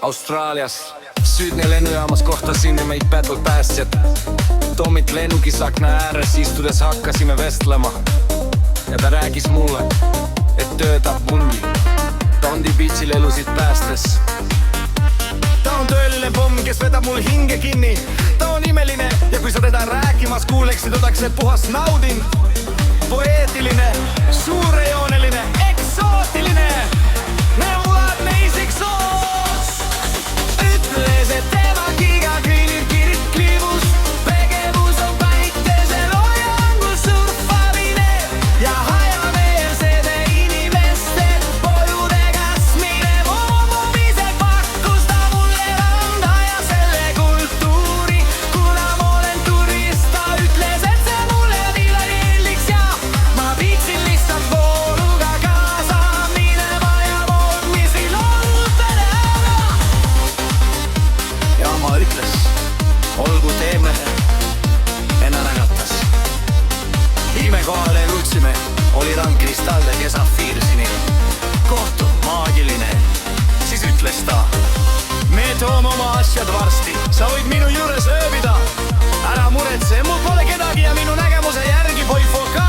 Austraalias Sydney lennujaamas kohtasime meid päätvad päästjad. Tomit lennukis akna ääres istudes hakkasime vestlema. Ja ta rääkis mulle, et töötab mungi Tondi Beachil elusid päästes. Ta on tõeline pomm, kes vedab mul hinge kinni. Ta on imeline ja kui sa teda rääkimas kuuleksid, oleks see puhas nauding. Poeetiline, suurejooneline, eksootiline, neulaadne isiksoos. Ütles, et tema giga kliivus. Tegevus on päikesel hoiangus surfamine ja hajameelsede inimeste pojude käsmine. Loomumise pakkus ta mulle randa ja selle kultuuri. Kuna ma olen turist, ta ütles, et see mulle nii meeldiks ja ma viiksin lihtsalt vooluga kaasa minema ja voolmisi lollutele. Ja ma ütles, olgu teeme, enne nägatas. Imekohale jõudsime, oli rand kristalde ja safiirsini. Kohtu maagiline, siis ütles ta: me toome oma asjad varsti, sa võid minu juures ööbida. Ära muretse, mul pole kedagi ja minu nägemuse järgi poifo ka.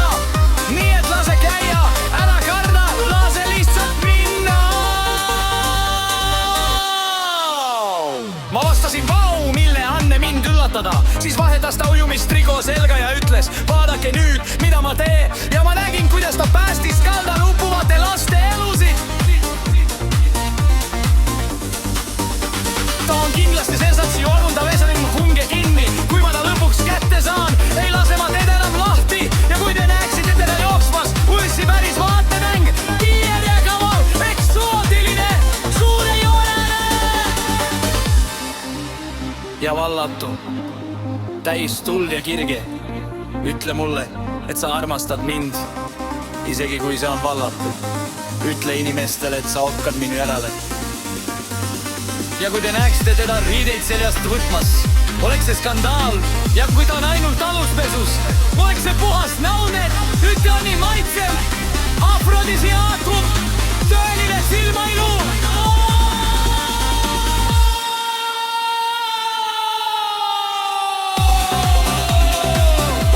Nii et lase käia, ära karda, lase lihtsalt minna. Ma vastasin vau, mille Anne mind üllatada. Siis vahetas ta ujumistrigo selga ja ütles: vaadake nüüd, mida ma teen. Ja ma nägin, kuidas ta päästis kaldal uppuvate laste elusid. Ta on kindlasti sensatsioon, ta veselin mu hunge kinni. Kui ma ta lõpuks kätte saan, ei lase ma teda enam lahti. Ja kui te näeksite teda jooksmas, ussi päris vaatemäng. Kiired ja kaval, eksootiline, suurejoonene ja vallatu, täis tuld ja kirge. Ütle mulle, et sa armastad mind, isegi kui see on vallatu. Ütle inimestele, et sa okkad minu järele. Ja kui te näeksite teda riideid seljast võtmas, oleks see skandaal. Ja kui ta on ainult aluspesus, oleks see puhas naune. Nüüd ta on nii maitsev, afrodisiaakum, tõeline silmailu.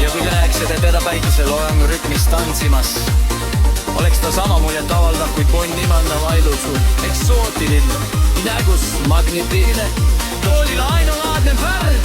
Ja kui te näeksite teda päikeseloojangu rütmis tantsimas, oleks ta sama muljet avaldav kui Bond imandav ailusu. Eksootiline, nägus magnetiline, toolil ainulaadne pärl.